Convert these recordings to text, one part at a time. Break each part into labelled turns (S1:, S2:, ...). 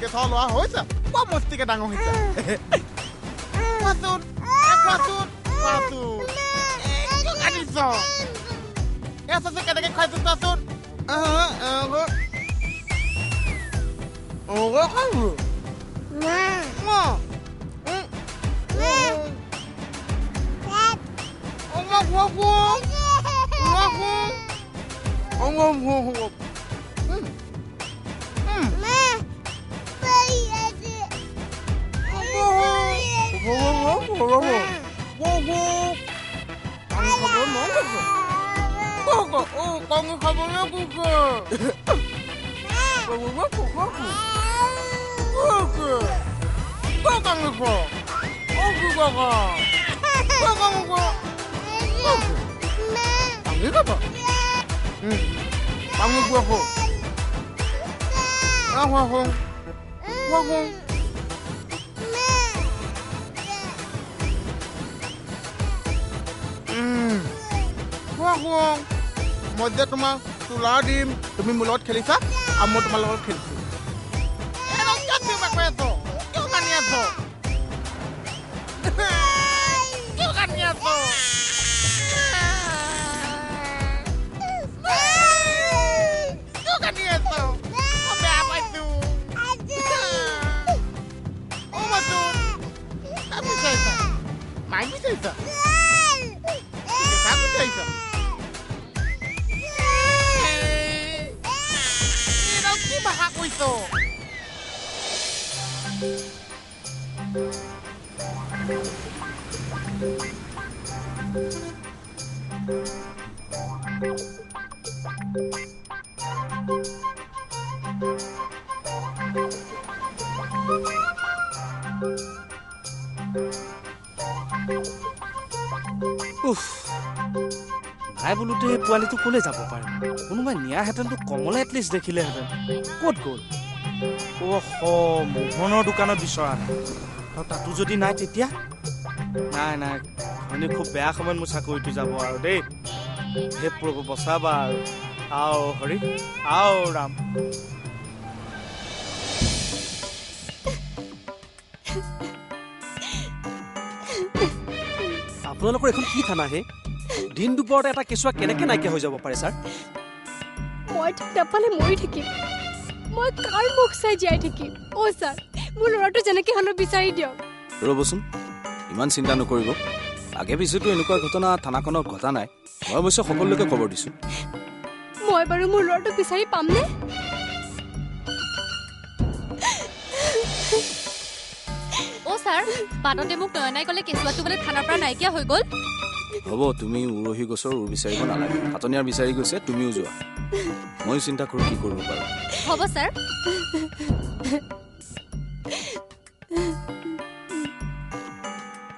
S1: কেঁচা লোৱা হৈছে বৰ মস্তিকে ডাঙৰ হৈছে কোৱাচোন কাটিছ এসাঁচে কেনেকে খুৱাইছো চোৱাচোন মই যে তোমাক তোলা দিম তুমি মোৰ লগত খেলিছা আৰু মই তোমাৰ লগত খেলিছো
S2: ভাই বোলোতে পোৱালিটো ক'লে যাব পাৰে কোনোবাই নিয়াহেঁতেনতো কমলে এটলিষ্ট দেখিলেহেঁতেন ক'ত গ'ল মোহনৰ দোকানত বিচৰা নাই আৰু তাতো যদি নাই তেতিয়া নাই মানে খুব বেয়া সময়ত মোৰ চাকৰিটো যাব আৰু দেই হে প্ৰভু বচাবা আৰু আও হৰি আও ৰাম
S3: আপোনালোকৰ এখন কি থানা হে দিন দুপৰতে এটা কেঁচুৱা কেনেকে নাইকিয়া হৈ যাব পাৰে ছাৰ
S4: মই ঠিক নাপালে মৰি থাকিম মই কাৰ মুখ চাই জীয়াই থাকিম ছাৰ মোৰ ল'ৰাটো যেনেকে হ'লেও বিচাৰি দিয়ক
S5: ৰ'বচোন ইমান চিন্তা নকৰিব আগে পিছেতো এনেকুৱা ঘটনা থানাখনত ঘটা নাই মই অৱশ্যে সকলোকে খবৰ দিছোঁ
S4: মই বাৰু মোৰ ল'ৰাটো বিচাৰি পামনে
S6: ছাৰ বাটতে মোক নয়নাই ক'লে কেঁচুৱাটো বোলে থানাৰ পৰা নাইকিয়া হৈ গ'ল
S5: হ'ব তুমি উৰহি গছৰ উৰ বিচাৰিব নালাগে হাতনিয়াৰ বিচাৰি গৈছে তুমিও যোৱা মই চিন্তা কৰোঁ কি কৰিব পাৰোঁ
S6: হ'ব ছাৰ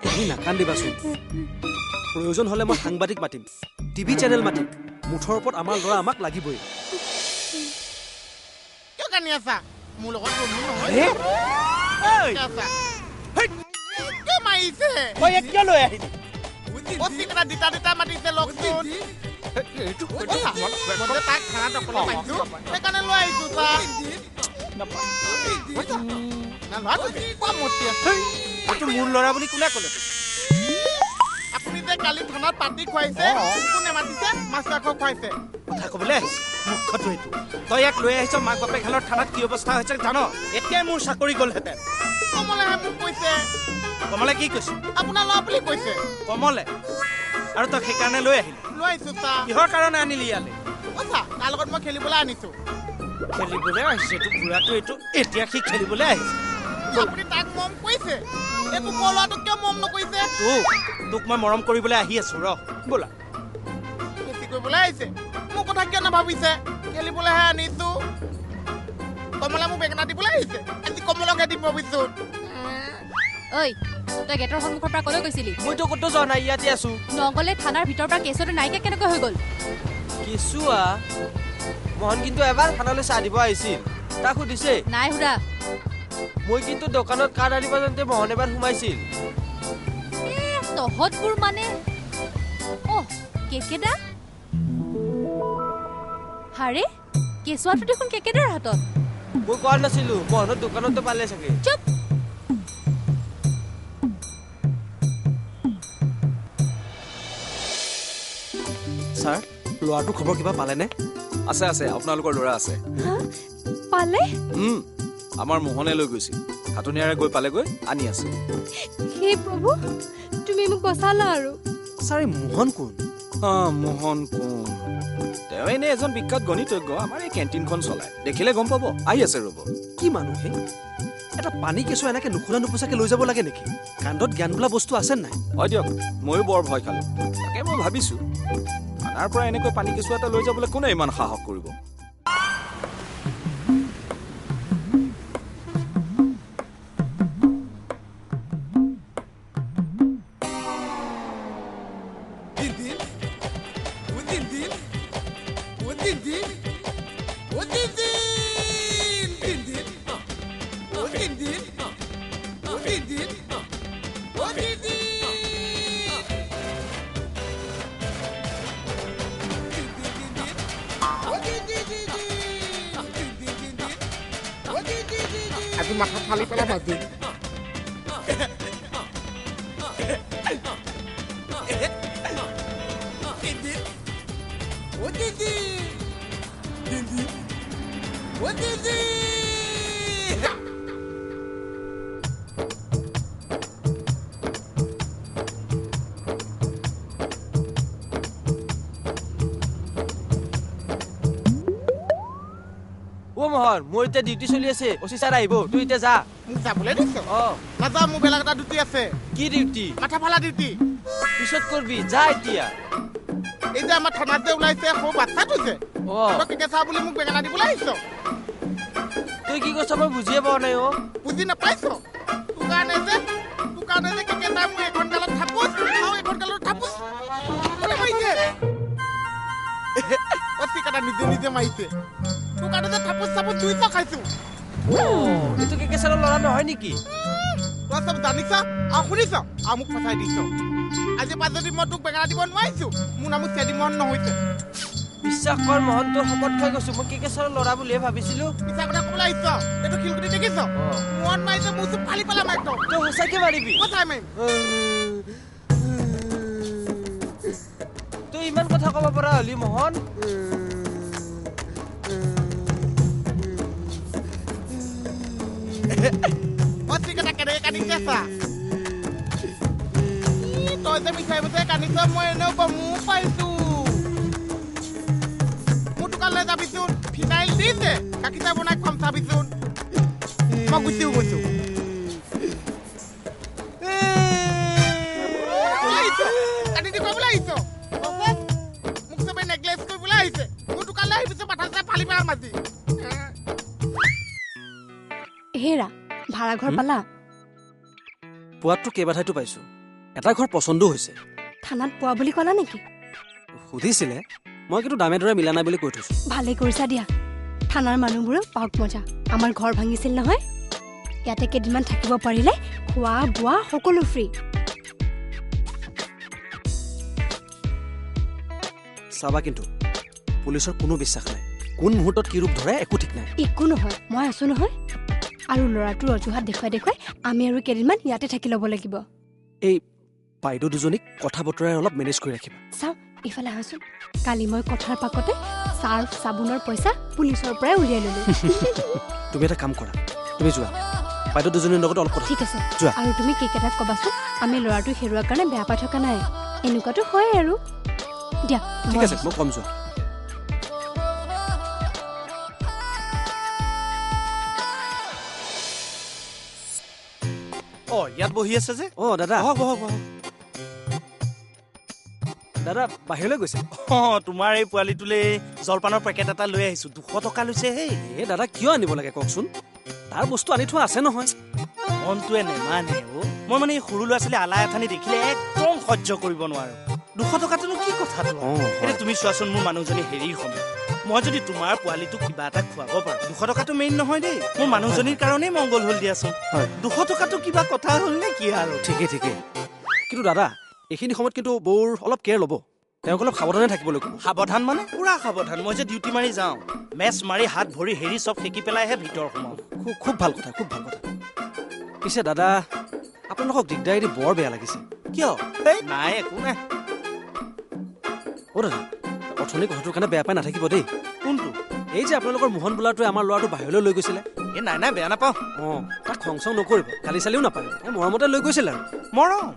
S3: তুমি নাকান্দিবাচোন প্ৰয়োজন হ'লে মই সাংবাদিক মাতিম টিভি চেনেল মাতিম মুঠৰ ওপৰত আমাৰ ল'ৰা আমাক লাগিবই
S1: কিয় কানি আছা মোৰ লগত মাৰিছে
S2: কিয় লৈ আহিলি
S1: চিকৰা দিতা মাতিছে লগচোন তাক খানাত অকলে পাইছো সেইকাৰণে লৈ আহিছো
S2: মোৰ ল'ৰা বুলি কোনে ক'লে
S1: আপুনি যে কালি থানাত পাতি খুৱাইছে কোনে মাতিছে মাছ মাংস খুৱাইছে
S2: কথা ক'বলৈ আহিছে মুখ্যটো এইটো তই ইয়াক লৈ আহিছ মাক বাপেক হালৰ থানাত কি অৱস্থা হৈছে জান এতিয়াই মোৰ চাকৰি গ'লহেঁতেন
S1: কমলেহে মোক কৈছে
S2: কমলে কি কৈছে
S1: আপোনাৰ ল'ৰা বুলি কৈছে
S2: কমলে আৰু তই সেইকাৰণে লৈ আহিলি
S1: লৈ আহিছো
S2: কিহৰ কাৰণে আনিলি ইয়ালে
S1: তাৰ লগত মই খেলিবলৈ আনিছো
S2: খেলিবলৈ আহিছে এইটো বুঢ়াটো এইটো এতিয়া সি খেলিবলৈ আহিছে
S1: আপুনি তাক মৰম কৰিছে এইটো মোৰ ল'ৰাটোক কিয় মৰম নকৰিছে
S2: তোক মই মৰম কৰিবলৈ আহি আছো ৰ বোলা
S1: বেছি কৰিবলৈ আহিছে মোৰ কথা কিয় নাভাবিছে খেলিবলৈহে আনিছো কমলা মোক বেঙেনা দিবলৈ আহিছে আজি কমলকে দিম ভাবিছো
S6: ঐ তই গেটৰ সন্মুখৰ পৰা ক'লৈ গৈছিলি
S2: মইতো ক'তো যোৱা নাই ইয়াতে আছো
S6: নগলে থানাৰ ভিতৰৰ পৰা কেঁচুৱাটো নাইকিয়া কেনেকৈ হৈ গ'ল
S2: কেঁচুৱা মোহন কিন্তু এবাৰ থানালৈ চাহ দিব আহিছিল তাক সুধিছে
S6: নাই সুধা
S2: মই কিন্তু দোকানত কাৰ্ড আনিব যাওঁতে মোহন এবাৰ সোমাইছিল
S6: তহঁতবোৰ মানে কেকেদা হাৰে কেঁচুৱাটো দেখোন কেকেদাৰ হাতত
S3: মই কোৱা নাছিলো মোহনৰ দোকানতো পালে চাগে
S6: চুপ
S3: ছাৰ ল'ৰাটোৰ খবৰ কিবা পালেনে
S5: আছে আছে আপোনালোকৰ ল'ৰা আছে
S4: পালে
S5: আমাৰ মোহনে লৈ গৈছিল হাতনিয়াৰে গৈ পালেগৈ আনি আছে
S4: হে প্ৰভু তুমি মোক বচালা আৰু
S3: ছাৰ এই মোহন কোন
S5: মোহন কোন তেওঁ এনে এজন বিখ্যাত গণিতজ্ঞ আমাৰ এই কেণ্টিনখন চলায় দেখিলে গম পাব আহি আছে ৰ'ব
S3: কি মানুহ হে এটা পানী কেঁচু এনেকে নুখোলা নুপুচাকে লৈ যাব লাগে নেকি কাণ্ডত জ্ঞান বোলা বস্তু আছে নাই
S5: হয় দিয়ক ময়ো বৰ ভয় খালোঁ তাকে মই ভাবিছোঁ থানাৰ পৰা এনেকৈ পানী কেঁচু এটা লৈ যাবলৈ কোনে ইমান সাহস কৰিব
S1: আজি মাথা ফালি পেলাই ভাজি
S3: অ মোহন মোৰ এতিয়া ডিউটি চলি আছে অচি ছাৰ আহিব তুই এতিয়া যা
S1: মোক যাবলৈ দিছ নাযাওঁ মোৰ বেলেগ এটা ডিউটি আছে
S3: কি ডিউটি
S1: মাথা ফালা ডিউটি
S3: পিছত কৰবি যা এতিয়া
S1: এই যে আমাৰ থানাত যে ওলাইছে সৰু বাচ্চাটো যে তই কেঁচা বুলি মোক বেঙেনা দিবলৈ আহিছ
S3: তুই কি কৈছ মই বুজিয়ে পোৱা নাই
S1: বুজি নাপাইছ তোৰ কাৰণে যে কেঁচা মোৰ এখন গালত থাপোচ আৰু এখন গালত থাপোচ কোনে মাৰিছে অচিকাটা নিজে নিজে মাৰিছে তোৰ কাৰণে যে থাপোচ চাপোচ দুইশ খাইছো
S3: এইটো কি কেঁচাৰ ল'ৰা নহয় নেকি
S1: তই চব জানিছ আৰু শুনিছ আৰু মোক ফচাই দিছ আজি পৰা যদি মই তোক বেঙেনা দিব নোৱাৰিছো মোৰ নামত চেদি মন নহৈছে
S3: বিশ্বাস কৰ মোহন তোৰ শপত খাই গৈছো মই কি কেঁচাৰ ল'ৰা বুলিহে ভাবিছিলো
S1: পিছা কথা ক'বলৈ আহিছ এইটো শিলগুটি দেখিছ মন মাৰিছে মোৰ চব ফালি পেলাম একদম
S3: তই সঁচাকে মাৰিবি
S1: সঁচাই মাৰিম
S3: তই ইমান কথা ক'ব পৰা হলি মোহন
S1: অচিকাটা কেনেকে কান্দিছে চা তই যে মিঠাই বুজাই কান্দিছ মই এনেও গমো পাইছো মোৰ দোকানলৈ যাবিচোন ফিনাইল দিছে গাখীৰ চাহ বনাই খুৱাম চাবিচোন মই গুচিও গৈছো কান্দি দি কৰিবলৈ আহিছ মোক চবে নেকলেছ কৰিবলৈ আহিছে মোৰ দোকানলৈ আহিবিছো মাথা চাই ফালি পেলাম আজি
S4: হেৰা ভাড়া ঘৰ পালা
S3: পোৱাতটো কেইবাঠাইতো পাইছো এটা ঘৰ পচন্দও হৈছে
S4: থানাত পোৱা বুলি ক'লা নেকি
S3: সুধিছিলে মই কিন্তু দামে দৰে মিলা নাই বুলি কৈ থৈছো
S4: ভালে কৰিছা দিয়া থানাৰ মানুহবোৰো পাওক মজা আমাৰ ঘৰ ভাঙিছিল নহয় ইয়াতে কেইদিনমান থাকিব পাৰিলে খোৱা বোৱা সকলো ফ্ৰী
S3: চাবা কিন্তু পুলিচৰ কোনো বিশ্বাস নাই কোন মুহূৰ্তত কি ৰূপ ধৰে একো ঠিক নাই
S4: একো নহয় মই আছো নহয় আৰু ল'ৰাটোৰ অজুহাত দেখুৱাই আমি আৰু কেইদিনমান ইয়াতে থাকি ল'ব লাগিব
S3: এই বাইদেউ দুজনীক কথা বতৰাই অলপ মেনেজ কৰি ৰাখিবা
S4: চাও ইফালে আহাচোন কালি মই কথাৰ পাকতে চাৰ্ফ চাবোনৰ পইচা পুলিচৰ পৰাই উলিয়াই ল'লো
S3: তুমি এটা কাম কৰা তুমি যোৱা বাইদেউ দুজনীৰ লগত অলপ কথা
S4: ঠিক আছে
S3: যোৱা
S4: আৰু তুমি কেইকেইটাক ক'বাচোন আমি ল'ৰাটো হেৰুৱাৰ কাৰণে বেয়া পাই থকা নাই এনেকুৱাতো হয় আৰু দিয়া
S3: ঠিক আছে মই কম যোৱা
S2: ইয়াত বহি আছে যে
S3: দাদা
S2: বহক বহক বহক
S3: দাদা বাহিৰলৈ গৈছে
S2: তোমাৰ এই পোৱালিটোলৈ জলপানৰ পেকেট এটা লৈ আহিছো 200 টকা লৈছে হেই
S3: দাদা কিয় আনিব লাগে কওকচোন তাৰ বস্তু আনি থোৱা আছে নহয়
S2: মনটোৱে নেমানে মই মানে এই সৰু ল'ৰা ছোৱালী আলাই আথানি দেখিলে একদম সহ্য কৰিব নোৱাৰো 200 টকাটোনো কি কথাটো এতিয়া তুমি চোৱাচোন মোৰ মানুহজনী হেৰিৰ সময় মই যদি তোমাৰ পোৱালিটোক কিবা এটা খুৱাব পাৰো 200 টকাটো মেইন নহয় দেই মোৰ মানুহজনীৰ কাৰণেই মংগল হ'ল দিয়াচোন 200 টকাটো কিবা কথা হ'ল নে কি আৰু
S3: ঠিকে কিন্তু দাদা এইখিনি সময়ত কিন্তু বৌৰ অলপ কেয়াৰ ল'ব তেওঁক অলপ সাৱধানে থাকিবলৈ ক'ব।
S2: সাৱধান মানে পুৰা সাৱধান। মই যে ডিউটি মাৰি যাওঁ, মেচ মাৰি হাত ভৰি হেৰি চব সেকি পেলাইহে ভিতৰ সোমাওঁ।
S3: খুব ভাল কথা, খুব ভাল কথা। পিছে দাদা, আপোনালোকক দিগদাৰী দি বৰ বেয়া লাগিছে।
S2: কিয়? এই নাই, একো নাই।
S3: অ' দাদা, অথনি কথাটোৰ কাৰণে বেয়া পাই নাথাকিব দেই।
S2: কোনটো?
S3: এই যে আপোনালোকৰ মোহন বোলাটোৱে আমাৰ ল'ৰাটো বাহিৰলৈ লৈ গৈছিলে।
S2: এই নাই নাই, বেয়া নাপাওঁ।
S3: অঁ, তাক খং চং নকৰিব, গালি চালিও নাপায়। মৰমতে লৈ গৈছিল আৰু।
S2: মৰম?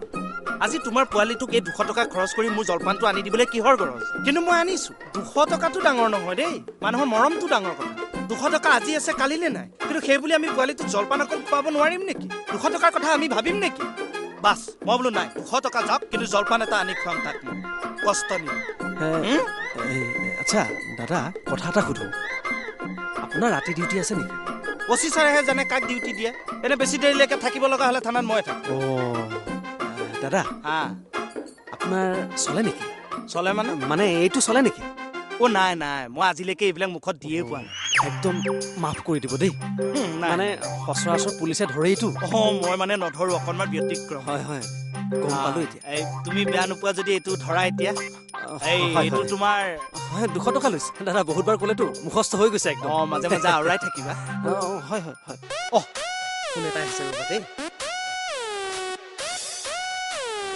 S2: আজি তোমাৰ পোৱালিটোক এই 200 টকা খৰচ কৰি মোৰ জলপানটো আনি দিবলৈ কিহৰ গৰজ? কিন্তু মই আনিছো। 200 টকাটো ডাঙৰ নহয় দেই, মানুহৰ মৰমটো ডাঙৰ কথা। 200 টকা আজি আছে কালিলে নাই, কিন্তু সেই বুলি আমি পোৱালিটোক জলপান অকল খুৱাব নোৱাৰিম নেকি? 200 টকাৰ কথা আমি ভাবিম নেকি? বাছ মই বোলো নাই, 200 টকা যাওক, কিন্তু জলপান এটা আনি খুৱাম তাক। মই কষ্ট নিম।
S3: আচ্ছা দাদা, কথা এটা সুধো, আপোনাৰ ৰাতি ডিউটি আছে নেকি?
S2: অচি ছাৰেহে জানে কাক ডিউটি দিয়ে। এনে বেছি দেৰিলৈকে থাকিব লগা হ'লে থানাত মই থাকোঁ।
S3: দাদা,
S2: হা,
S3: আপোনাৰ চলে নেকি?
S2: চলে
S3: মানে এইটো চলে নেকি?
S2: অ' নাই নাই, মই আজিলৈকে এইবিলাক মুখত দিয়ে পোৱা নাই।
S3: একদম মাফ কৰি দিব দেই। মানে সচৰাচৰ পুলিচে ধৰেইটো।
S2: মই মানে নধৰো, অকণমান ব্যতিক্ৰম।
S3: হয় হয়, গম পালো এতিয়া।
S2: এই তুমি বেয়া নোপোৱা যদি এইটো ধৰা এতিয়া। এইটো তোমাৰ
S3: 200 টকা লৈছে। দাদা বহুতবাৰ ক'লেতো মুখস্থ হৈ গৈছে একদম।
S2: মাজে মাজে আওৰাই থাকিবা।
S3: হয় হয় হয়।
S2: ফোন এটা আহিছে ৰ'বা দেই।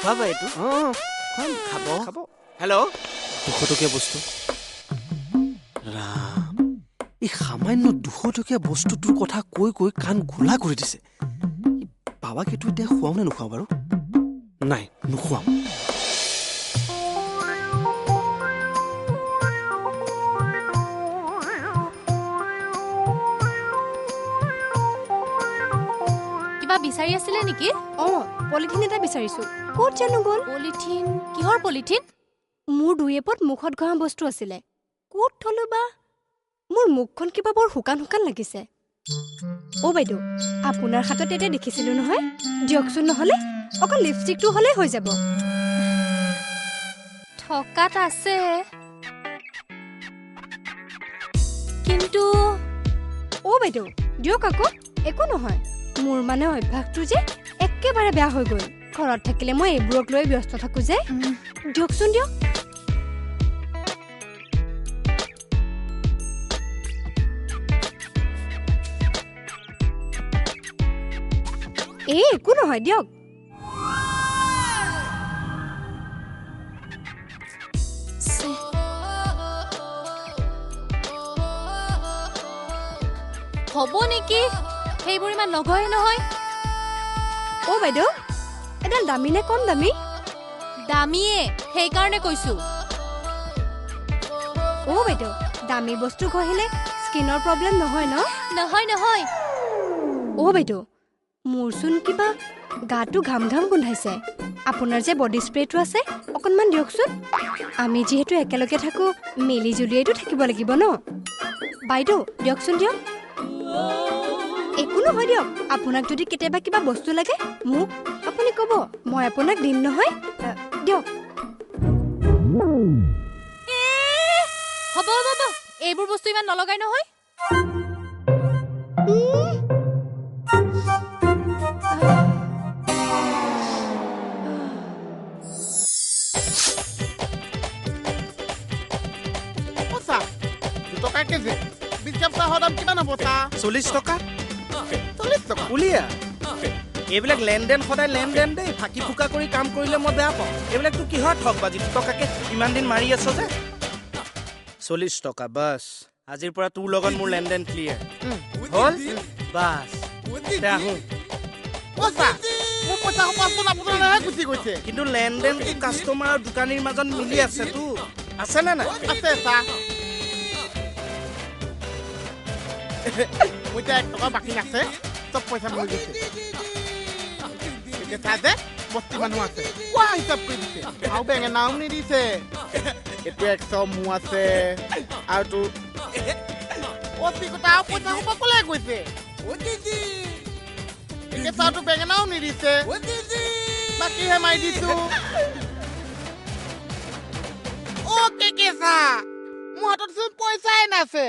S2: খুৱাবা এইটো।
S3: খুৱাম,
S2: খাব। হেল্ল',
S3: 200 টকীয়া বস্তু। ৰাম, এই সামান্য 200 টকীয়া বস্তুটোৰ কথা কৈ কৈ কাণ ঘোলা কৰি দিছে। বাবাক এইটো এতিয়া খুৱাম নে নোখুৱাম বাৰু? নাই, নোখুৱাম।
S6: কিবা বিচাৰি আছিলে নেকি?
S4: পলিথিন এটা বিচাৰিছো। ক'ত জানো গ'ল?
S6: পলিথিন? কিহৰ পলিথিন?
S4: মোৰ 2 এপত মুখত ঘঁহা বস্তু আছিলে। ক'ত থলো বা? মোৰ মুখখন কিবা বৰ শুকান শুকান লাগিছে। অ' বাইদেউ, আপোনাৰ হাতত এতিয়া দেখিছিলো নহয়। দিয়কচোন, নহ'লে অকল লিপষ্টিকটো হ'লেই হৈ যাব।
S6: থকাত আছে, কিন্তু
S4: অ' বাইদেউ দিয়ক আকৌ, একো নহয়। মোৰ মানে অভ্যাসটো যে একেবাৰে বেয়া হৈ গ'ল। ঘৰত থাকিলে মই এইবোৰক লৈ ব্যস্ত থাকো যে। দিয়কচোন দিয়ক। একো নহয় দিয়ক।
S6: হ'ব নেকি? সেইবোৰ ইমান নগঢ়ে নহয়।
S4: অ' বাইদেউ, এডাল দামী নে কম দামী?
S6: দামীয়ে, সেইকাৰণে কৈছো।
S4: অ' বাইদেউ, দামী বস্তু ঘঁহিলে স্কিনৰ প্ৰব্লেম নহয় ন?
S6: নহয় নহয়।
S4: অ' বাইদেউ, মোৰচোন কিবা গাটো ঘাম ঘাম গোন্ধাইছে। আপোনাৰ যে বডি স্প্ৰেটো আছে, অকণমান দিয়কচোন। আমি যিহেতু একেলগে থাকোঁ, মিলি জুলিয়েতো থাকিব লাগিব ন? বাইদেউ দিয়কচোন দিয়ক। একো নহয় দিয়ক। আপোনাক যদি কেতিয়াবা কিবা বস্তু লাগে মোক আপুনি ক'ব, মই আপোনাক দিম নহয়। দিয়ক।
S6: হ'ব হ'ব, এইবোৰ বস্তু ইমান নলগাই নহয়।
S1: কেজি বিস্কুট চাহৰ দাম কিমান হ'ব?
S2: 40 টকা।
S1: 40 টকা
S2: উলিয়া। এইবিলাক লেনদেন সদায় লেনদেন দেই। ফাঁকি ফুকা কৰি কাম কৰিলে মই বেয়া পাওঁ। এইবিলাকতো কিহৰ ঠগবাজি? 2 টকাকে ইমান দিন মাৰি আছ যে। 40 টকা বাছ। আজিৰ পৰা তোৰ লগত মোৰ লেনদেন ক্লিয়াৰ হ'ল। বাছ আহোঁ। কিন্তু লেনদেনটো কাষ্টমাৰ আৰু দোকানীৰ মাজত মিলি আছেতো। আছে নে নাই?
S1: আছে চাহ। মোৰ এতিয়া 1 টকা বাকী আছে, চব পইচা মই দিছে। চাহ যে বস্তি মানুহ আছে, কোৱা হিচাপ কৰি দিছে। আৰু বেঙেনাও নিদিছে। এইটো 100 মোৰ আছে, আৰু তোৰ পইচা সোপা ক'লে গৈছে? চাহটো বেঙেনাও নিদিছে, বাকীহে মাৰি দিছো। অ' কেঁচা, মোৰ হাতত চোন পইচাই নাছে।